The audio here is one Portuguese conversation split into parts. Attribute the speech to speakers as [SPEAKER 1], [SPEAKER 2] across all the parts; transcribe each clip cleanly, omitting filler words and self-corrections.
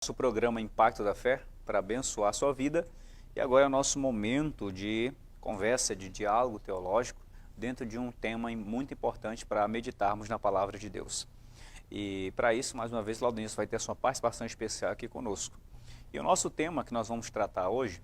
[SPEAKER 1] Nosso programa Impacto da Fé para abençoar a sua vida. E agora é o nosso momento de conversa, de diálogo teológico dentro de um tema muito importante para meditarmos na Palavra de Deus. E para isso, mais uma vez, Laudinilson vai ter a sua participação especial aqui conosco. E o nosso tema que nós vamos tratar hoje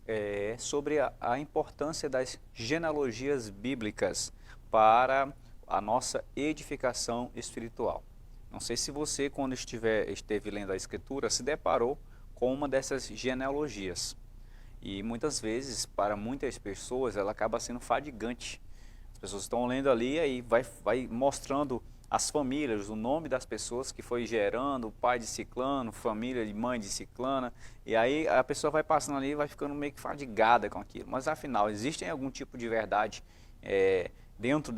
[SPEAKER 1] é sobre a importância das genealogias bíblicas para a nossa edificação espiritual. Não sei se você, quando esteve lendo a Escritura, se deparou com uma dessas genealogias. E muitas vezes, para muitas pessoas, ela acaba sendo fadigante. As pessoas estão lendo ali e vai mostrando as famílias, o nome das pessoas que foi gerando, pai de ciclano, família de mãe de ciclana. E aí a pessoa vai passando ali e vai ficando meio que fadigada com aquilo. Mas afinal, existe algum tipo de verdade dentro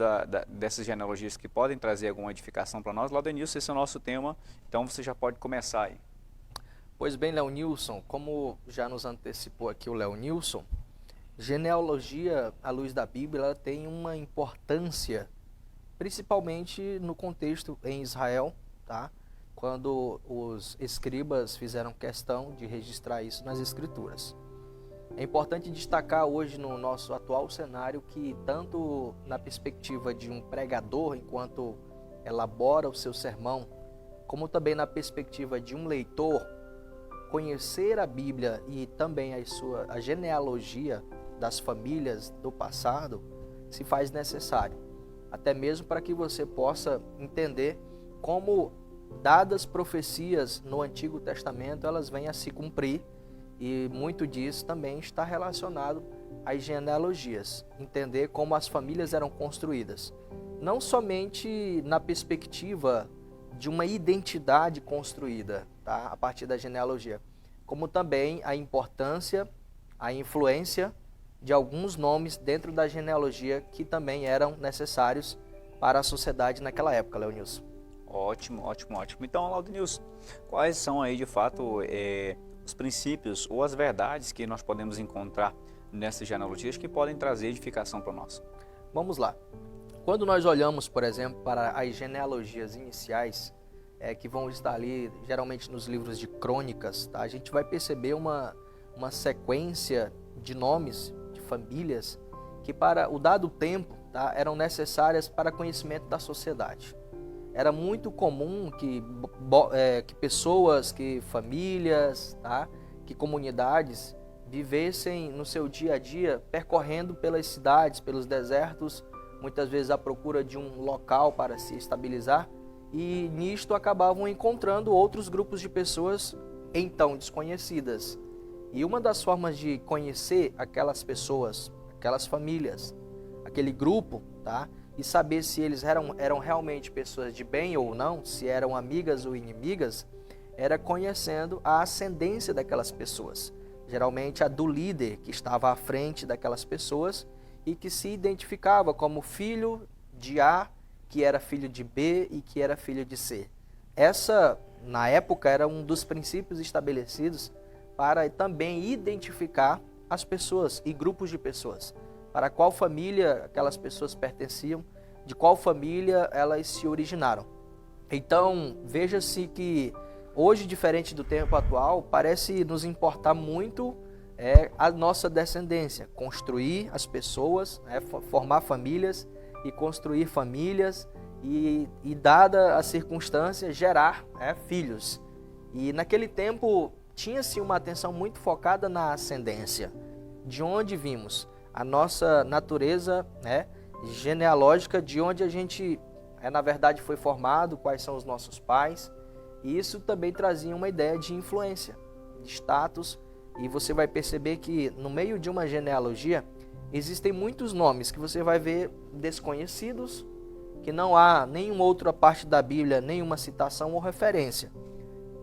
[SPEAKER 1] dessas genealogias que podem trazer alguma edificação para nós? Laudenilson, esse é o nosso tema, então você já pode começar aí.
[SPEAKER 2] Pois bem, Leonilson, como já nos antecipou aqui o Leonilson, genealogia à luz da Bíblia ela tem uma importância, principalmente no contexto em Israel, tá? Quando os escribas fizeram questão de registrar isso nas Escrituras. É importante destacar hoje no nosso atual cenário que tanto na perspectiva de um pregador enquanto elabora o seu sermão, como também na perspectiva de um leitor, conhecer a Bíblia e também a genealogia das famílias do passado se faz necessário, até mesmo para que você possa entender como dadas profecias no Antigo Testamento elas vêm a se cumprir. E muito disso também está relacionado às genealogias, entender como as famílias eram construídas, não somente na perspectiva de uma identidade construída, tá, a partir da genealogia, como também a importância, a influência de alguns nomes dentro da genealogia que também eram necessários para a sociedade naquela época, Leonilson.
[SPEAKER 1] Ótimo. Então, Laudenilson, quais são aí de fato os princípios ou as verdades que nós podemos encontrar nessas genealogias que podem trazer edificação para nós?
[SPEAKER 2] Vamos lá. Quando nós olhamos, por exemplo, para as genealogias iniciais, que vão estar ali geralmente nos livros de crônicas, tá? A gente vai perceber uma sequência de nomes, de famílias, que para o dado tempo, tá, eram necessárias para conhecimento da sociedade. Era muito comum que pessoas, que famílias, tá, que comunidades vivessem no seu dia a dia percorrendo pelas cidades, pelos desertos, muitas vezes à procura de um local para se estabilizar, e nisto acabavam encontrando outros grupos de pessoas então desconhecidas. E uma das formas de conhecer aquelas pessoas, aquelas famílias, aquele grupo, tá, e saber se eles eram realmente pessoas de bem ou não, se eram amigas ou inimigas, era conhecendo a ascendência daquelas pessoas. Geralmente a do líder que estava à frente daquelas pessoas e que se identificava como filho de A, que era filho de B e que era filho de C. Essa, na época, era um dos princípios estabelecidos para também identificar as pessoas e grupos de pessoas. Para qual família aquelas pessoas pertenciam, de qual família elas se originaram. Então, veja-se que hoje, diferente do tempo atual, parece nos importar muito a nossa descendência, construir as pessoas, formar famílias e construir famílias e dada a circunstância, gerar filhos. E naquele tempo tinha-se uma atenção muito focada na ascendência, de onde vimos a nossa natureza genealógica, de onde a gente, na verdade, foi formado, quais são os nossos pais. E isso também trazia uma ideia de influência, de status. E você vai perceber que no meio de uma genealogia existem muitos nomes que você vai ver desconhecidos, que não há nenhuma outra parte da Bíblia, nenhuma citação ou referência.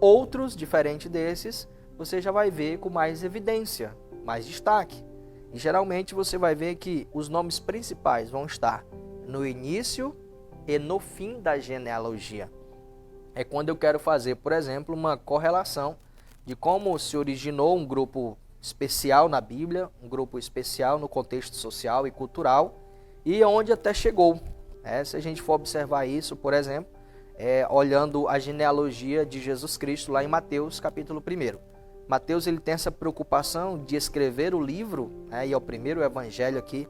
[SPEAKER 2] Outros, diferente desses, você já vai ver com mais evidência, mais destaque. E geralmente você vai ver que os nomes principais vão estar no início e no fim da genealogia. É quando eu quero fazer, por exemplo, uma correlação de como se originou um grupo especial na Bíblia, um grupo especial no contexto social e cultural, e onde até chegou. Se a gente for observar isso, por exemplo, olhando a genealogia de Jesus Cristo lá em Mateus capítulo 1. Mateus ele tem essa preocupação de escrever o livro, e é o primeiro evangelho aqui,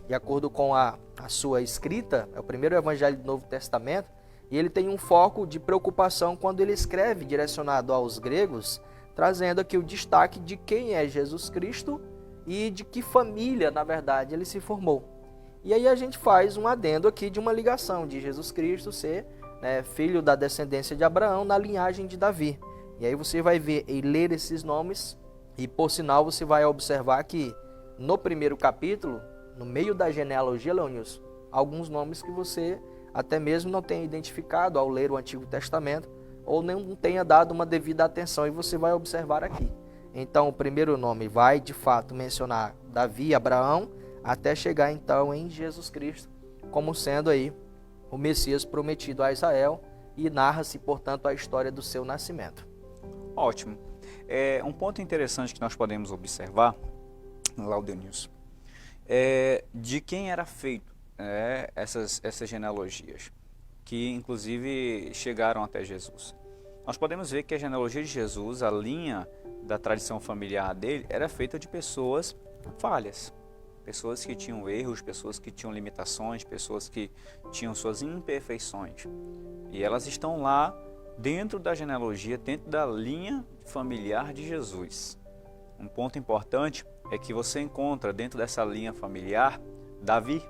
[SPEAKER 2] de acordo com a sua escrita, é o primeiro evangelho do Novo Testamento, e ele tem um foco de preocupação quando ele escreve direcionado aos gregos, trazendo aqui o destaque de quem é Jesus Cristo e de que família, na verdade, ele se formou. E aí a gente faz um adendo aqui de uma ligação de Jesus Cristo ser filho da descendência de Abraão na linhagem de Davi. E aí você vai ver e ler esses nomes, e por sinal você vai observar que no primeiro capítulo, no meio da genealogia, Leonilson, alguns nomes que você até mesmo não tenha identificado ao ler o Antigo Testamento, ou não tenha dado uma devida atenção, e você vai observar aqui. Então o primeiro nome vai de fato mencionar Davi, Abraão, até chegar então em Jesus Cristo, como sendo aí o Messias prometido a Israel, e narra-se, portanto, a história do seu nascimento.
[SPEAKER 1] Ótimo. Um ponto interessante que nós podemos observar, Laudenilson, de quem era feito essas genealogias, que inclusive chegaram até Jesus. Nós podemos ver que a genealogia de Jesus, a linha da tradição familiar dele, era feita de pessoas falhas, pessoas que tinham erros, pessoas que tinham limitações, pessoas que tinham suas imperfeições. E elas estão lá dentro da genealogia, dentro da linha familiar de Jesus. Um ponto importante é que você encontra dentro dessa linha familiar Davi,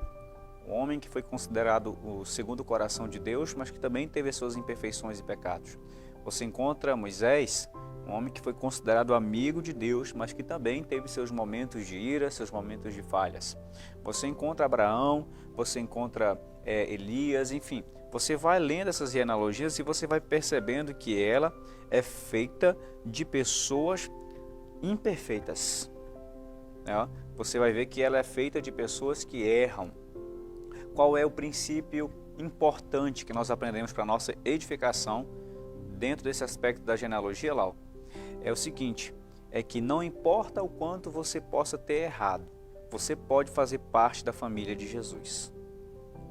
[SPEAKER 1] um homem que foi considerado o segundo coração de Deus, mas que também teve suas imperfeições e pecados. Você encontra Moisés, um homem que foi considerado amigo de Deus, mas que também teve seus momentos de ira, seus momentos de falhas. Você encontra Abraão, você encontra Elias, enfim. Você vai lendo essas genealogias e você vai percebendo que ela é feita de pessoas imperfeitas. Você vai ver que ela é feita de pessoas que erram. Qual é o princípio importante que nós aprendemos para a nossa edificação dentro desse aspecto da genealogia, Lau? É o seguinte, é que não importa o quanto você possa ter errado, você pode fazer parte da família de Jesus.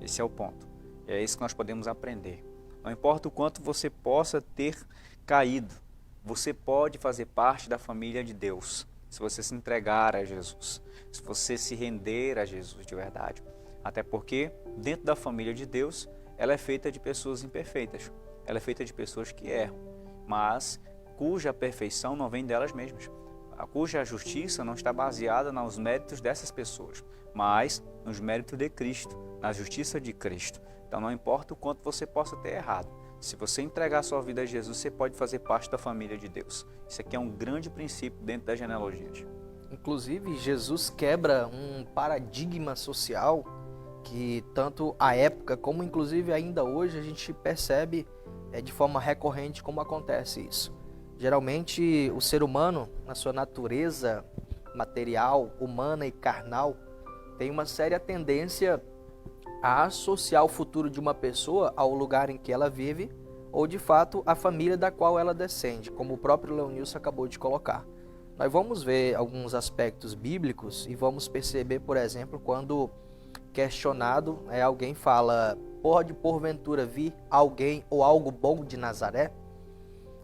[SPEAKER 1] Esse é o ponto. É isso que nós podemos aprender. Não importa o quanto você possa ter caído, você pode fazer parte da família de Deus, se você se entregar a Jesus, se você se render a Jesus de verdade. Até porque, dentro da família de Deus, ela é feita de pessoas imperfeitas, ela é feita de pessoas que erram, mas cuja perfeição não vem delas mesmas, cuja justiça não está baseada nos méritos dessas pessoas, mas nos méritos de Cristo, na justiça de Cristo. Então não importa o quanto você possa ter errado, se você entregar sua vida a Jesus, você pode fazer parte da família de Deus. Isso aqui é um grande princípio dentro das genealogias.
[SPEAKER 2] Inclusive, Jesus quebra um paradigma social que tanto à época como inclusive ainda hoje a gente percebe de forma recorrente como acontece isso. Geralmente o ser humano, na sua natureza material, humana e carnal, tem uma séria tendência a associar o futuro de uma pessoa ao lugar em que ela vive ou de fato à família da qual ela descende, como o próprio Leonilson acabou de colocar. Nós vamos ver alguns aspectos bíblicos e vamos perceber, por exemplo, quando questionado, alguém fala: pode porventura vir alguém ou algo bom de Nazaré?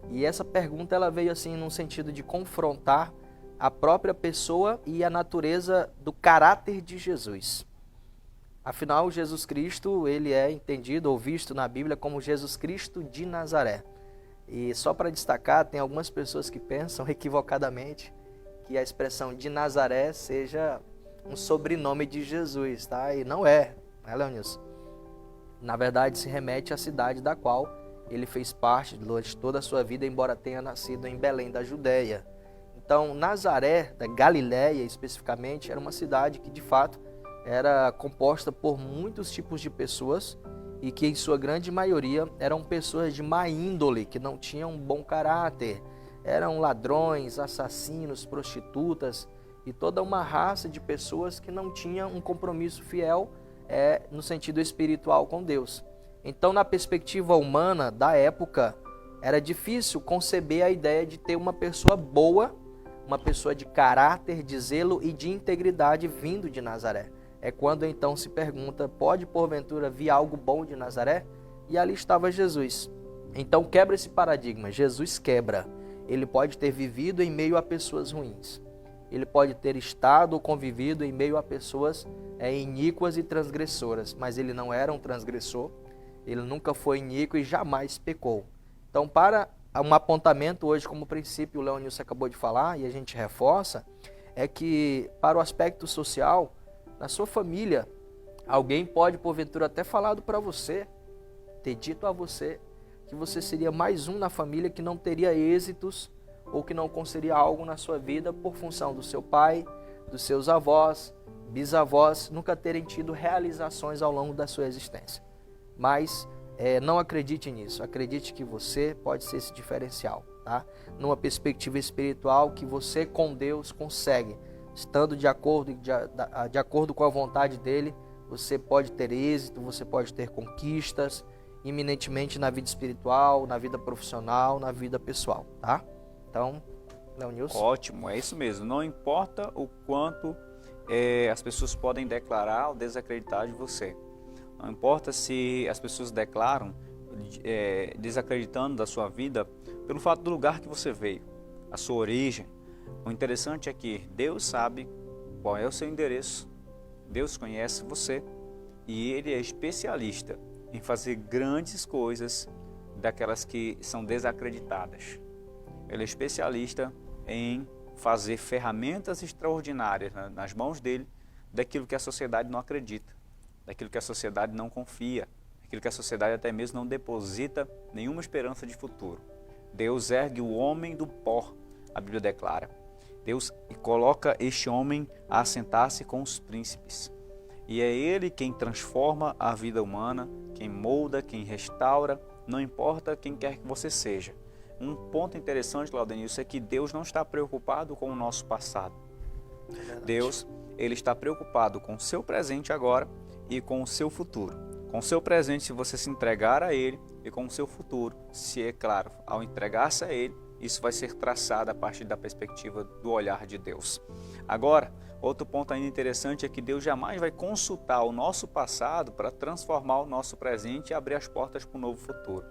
[SPEAKER 2] E essa pergunta ela veio assim num sentido de confrontar a própria pessoa e a natureza do caráter de Jesus. Afinal, Jesus Cristo, ele é entendido ou visto na Bíblia como Jesus Cristo de Nazaré. E só para destacar, tem algumas pessoas que pensam equivocadamente que a expressão de Nazaré seja um sobrenome de Jesus, tá? E não é, né, Leonilson? Na verdade, se remete à cidade da qual ele fez parte durante toda a sua vida, embora tenha nascido em Belém da Judéia. Então, Nazaré, da Galiléia especificamente, era uma cidade que de fato era composta por muitos tipos de pessoas e que em sua grande maioria eram pessoas de má índole, que não tinham um bom caráter, eram ladrões, assassinos, prostitutas e toda uma raça de pessoas que não tinham um compromisso fiel no sentido espiritual com Deus. Então, na perspectiva humana da época, era difícil conceber a ideia de ter uma pessoa boa, uma pessoa de caráter, de zelo e de integridade vindo de Nazaré. É quando então se pergunta: pode porventura vir algo bom de Nazaré? e ali estava Jesus. Então quebra esse paradigma, Jesus quebra. Ele pode ter vivido em meio a pessoas ruins. Ele pode ter estado ou convivido em meio a pessoas iníquas e transgressoras, mas ele não era um transgressor, ele nunca foi iníquo e jamais pecou. Então, para um apontamento hoje, como princípio o Leonilson acabou de falar, e a gente reforça, é que para o aspecto social, na sua família, alguém pode, porventura, até falado para você, ter dito a você, que você seria mais um na família que não teria êxitos ou que não conseguiria algo na sua vida por função do seu pai, dos seus avós, bisavós, nunca terem tido realizações ao longo da sua existência. Mas não acredite nisso, acredite que você pode ser esse diferencial, tá? Numa perspectiva espiritual que você com Deus consegue, estando de acordo com a vontade dele, você pode ter êxito, você pode ter conquistas, iminentemente na vida espiritual, na vida profissional, na vida pessoal, tá? Então, Leonilson.
[SPEAKER 1] Ótimo, é isso mesmo. Não importa o quanto as pessoas podem declarar ou desacreditar de você. Não importa se as pessoas declaram desacreditando da sua vida pelo fato do lugar que você veio, a sua origem. O interessante é que Deus sabe qual é o seu endereço, Deus conhece você e Ele é especialista em fazer grandes coisas daquelas que são desacreditadas. Ele é especialista em fazer ferramentas extraordinárias nas mãos dele daquilo que a sociedade não acredita, daquilo que a sociedade não confia, daquilo que a sociedade até mesmo não deposita nenhuma esperança de futuro. Deus ergue o homem do pó, a Bíblia declara. Deus coloca este homem a assentar-se com os príncipes. E é Ele quem transforma a vida humana, quem molda, quem restaura, não importa quem quer que você seja. Um ponto interessante, Laudenilson, é que Deus não está preocupado com o nosso passado. Deus, Ele está preocupado com o seu presente agora e com o seu futuro. Com o seu presente, se você se entregar a Ele, e com o seu futuro, se é claro, ao entregar-se a Ele, isso vai ser traçado a partir da perspectiva do olhar de Deus. Agora, outro ponto ainda interessante é que Deus jamais vai consultar o nosso passado para transformar o nosso presente e abrir as portas para um novo futuro.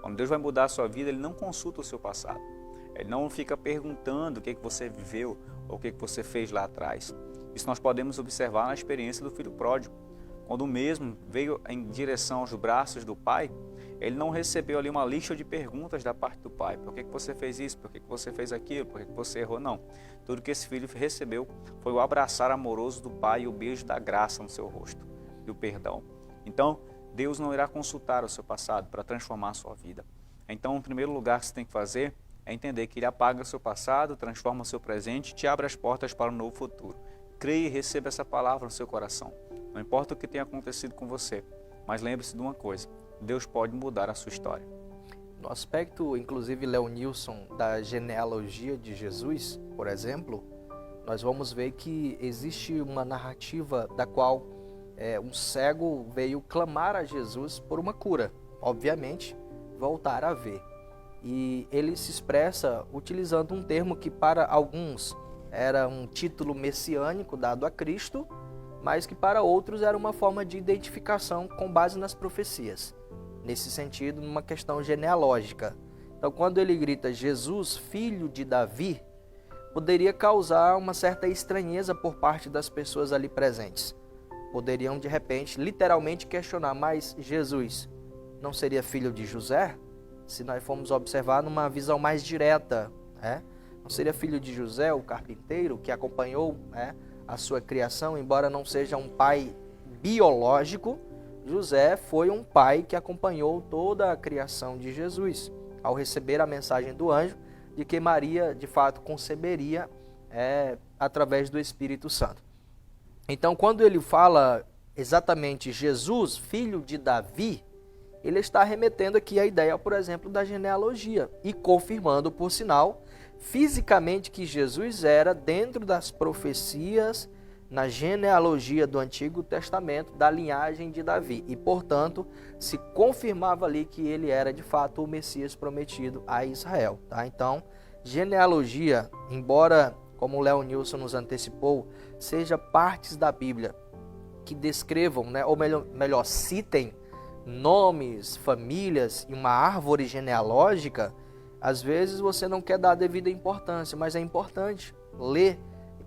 [SPEAKER 1] Quando Deus vai mudar a sua vida, Ele não consulta o seu passado. Ele não fica perguntando o que você viveu ou o que você fez lá atrás. Isso nós podemos observar na experiência do filho pródigo. Quando o mesmo veio em direção aos braços do pai, ele não recebeu ali uma lista de perguntas da parte do pai. Por que você fez isso? Por que você fez aquilo? Por que você errou? Não. Tudo que esse filho recebeu foi o abraçar amoroso do pai e o beijo da graça no seu rosto, do perdão. Então, Deus não irá consultar o seu passado para transformar a sua vida. Então, o primeiro lugar que você tem que fazer é entender que Ele apaga o seu passado, transforma o seu presente e te abre as portas para um novo futuro. Creia e receba essa palavra no seu coração. Não importa o que tenha acontecido com você, mas lembre-se de uma coisa, Deus pode mudar a sua história.
[SPEAKER 2] No aspecto, inclusive, Leonilson, da genealogia de Jesus, por exemplo, nós vamos ver que existe uma narrativa da qual um cego veio clamar a Jesus por uma cura, obviamente, voltar a ver. E ele se expressa utilizando um termo que para alguns era um título messiânico dado a Cristo, mas que para outros era uma forma de identificação com base nas profecias. Nesse sentido, numa questão genealógica. Então, quando ele grita Jesus, filho de Davi, poderia causar uma certa estranheza por parte das pessoas ali presentes. Poderiam, de repente, literalmente questionar, mas Jesus não seria filho de José? Se nós formos observar numa visão mais direta, não seria filho de José, o carpinteiro, que acompanhou a sua criação, embora não seja um pai biológico, José foi um pai que acompanhou toda a criação de Jesus, ao receber a mensagem do anjo de que Maria, de fato, conceberia através do Espírito Santo. Então, quando ele fala exatamente Jesus, filho de Davi, ele está remetendo aqui a ideia, por exemplo, da genealogia e confirmando, por sinal, fisicamente que Jesus era dentro das profecias na genealogia do Antigo Testamento da linhagem de Davi e, portanto, se confirmava ali que ele era de fato o Messias prometido a Israel, tá? Então, genealogia, embora, como o Leonilson nos antecipou, seja partes da Bíblia que descrevam, ou melhor, citem nomes, famílias e uma árvore genealógica, às vezes você não quer dar a devida importância, mas é importante ler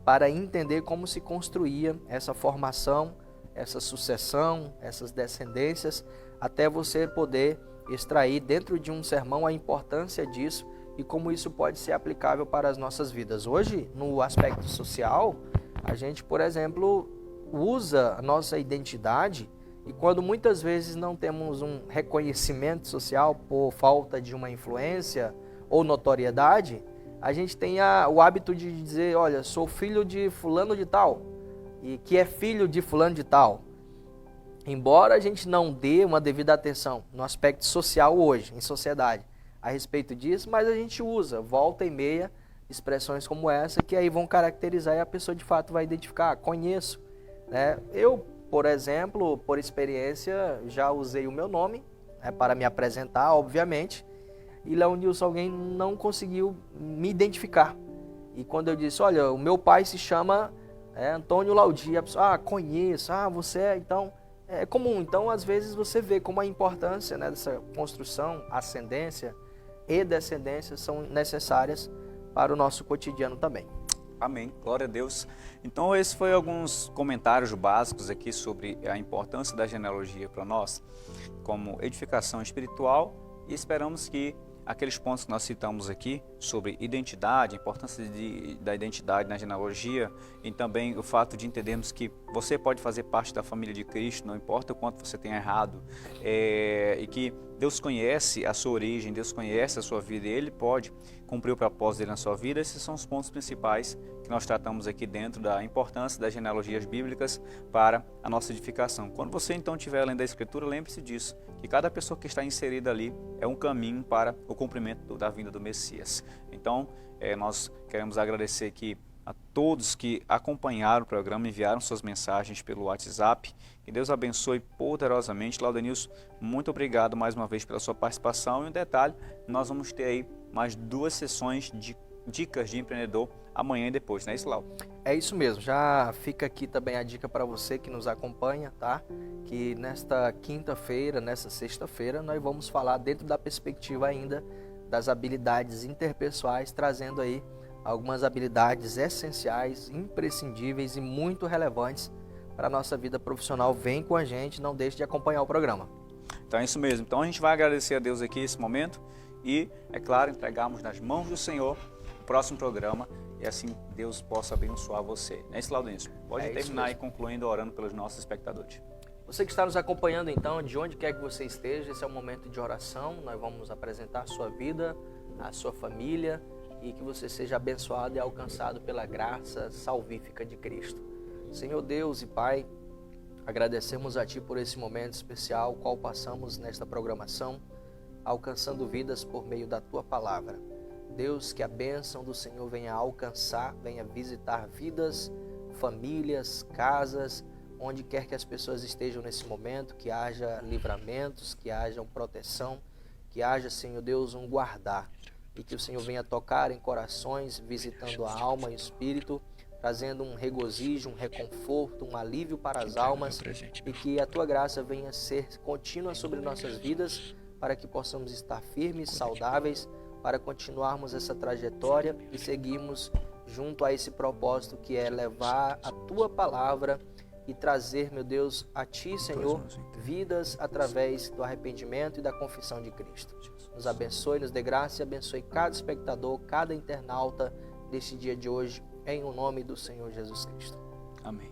[SPEAKER 2] para entender como se construía essa formação, essa sucessão, essas descendências, até você poder extrair dentro de um sermão a importância disso e como isso pode ser aplicável para as nossas vidas. Hoje, no aspecto social, a gente, por exemplo, usa a nossa identidade e quando muitas vezes não temos um reconhecimento social por falta de uma influência ou notoriedade, a gente tem o hábito de dizer, olha, sou filho de fulano de tal, e que é filho de fulano de tal. Embora a gente não dê uma devida atenção no aspecto social hoje, em sociedade, a respeito disso, mas a gente usa, volta e meia, expressões como essa, que aí vão caracterizar e a pessoa de fato vai identificar, conheço. Né? Eu, por exemplo, por experiência, já usei o meu nome, né, para me apresentar, obviamente, e Leonilson, alguém não conseguiu me identificar. E quando eu disse, olha, o meu pai se chama Antônio Laudi, a pessoa, conheço, você é, então... É comum, então às vezes você vê como a importância, né, dessa construção, ascendência e descendência são necessárias para o nosso cotidiano também.
[SPEAKER 1] Amém, glória a Deus. Então esses foram alguns comentários básicos aqui sobre a importância da genealogia para nós, como edificação espiritual, e esperamos que aqueles pontos que nós citamos aqui sobre identidade, a importância da identidade na genealogia e também o fato de entendermos que você pode fazer parte da família de Cristo, não importa o quanto você tenha errado, e que Deus conhece a sua origem, Deus conhece a sua vida e Ele pode cumprir o propósito dele na sua vida. Esses são os pontos principais que nós tratamos aqui dentro da importância das genealogias bíblicas para a nossa edificação. Quando você então estiver lendo a Escritura, lembre-se disso, que cada pessoa que está inserida ali é um caminho para o cumprimento da vinda do Messias. Então, nós queremos agradecer aqui a todos que acompanharam o programa, enviaram suas mensagens pelo WhatsApp. Que Deus abençoe poderosamente. Laudenilson, muito obrigado mais uma vez pela sua participação. E um detalhe, nós vamos ter aí mais 2 sessões de dicas de empreendedor amanhã e depois, não é isso, Lau?
[SPEAKER 2] É isso mesmo, já fica aqui também a dica para você que nos acompanha, tá? Que nesta quinta-feira, nessa sexta-feira, nós vamos falar dentro da perspectiva ainda das habilidades interpessoais, trazendo aí algumas habilidades essenciais, imprescindíveis e muito relevantes para a nossa vida profissional. Vem com a gente, não deixe de acompanhar o programa.
[SPEAKER 1] Então é isso mesmo, então a gente vai agradecer a Deus aqui esse momento e, é claro, entregarmos nas mãos do Senhor o próximo programa e assim Deus possa abençoar você. Não é isso, Laudenilson? Pode terminar aí concluindo orando pelos nossos espectadores.
[SPEAKER 2] Você que está nos acompanhando então, de onde quer que você esteja, esse é um momento de oração, nós vamos apresentar a sua vida, a sua família e que você seja abençoado e alcançado pela graça salvífica de Cristo. Senhor Deus e Pai, agradecemos a Ti por esse momento especial, qual passamos nesta programação, alcançando vidas por meio da Tua Palavra. Deus, que a bênção do Senhor venha alcançar, venha visitar vidas, famílias, casas, onde quer que as pessoas estejam nesse momento, que haja livramentos, que haja proteção, que haja, Senhor Deus, um guardar, e que o Senhor venha tocar em corações, visitando a alma e o espírito, trazendo um regozijo, um reconforto, um alívio para as almas, e que a Tua graça venha ser contínua sobre nossas vidas, para que possamos estar firmes, saudáveis, para continuarmos essa trajetória e seguirmos junto a esse propósito que é levar a Tua Palavra e trazer, meu Deus, a Ti, Senhor, vidas através do arrependimento e da confissão de Cristo. Nos abençoe, nos dê graça e abençoe cada espectador, cada internauta deste dia de hoje, em o nome do Senhor Jesus Cristo.
[SPEAKER 1] Amém.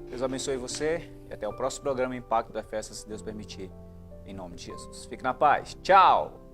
[SPEAKER 1] Deus abençoe você e até o próximo programa Impacto da Festa, se Deus permitir, em nome de Jesus. Fique na paz. Tchau!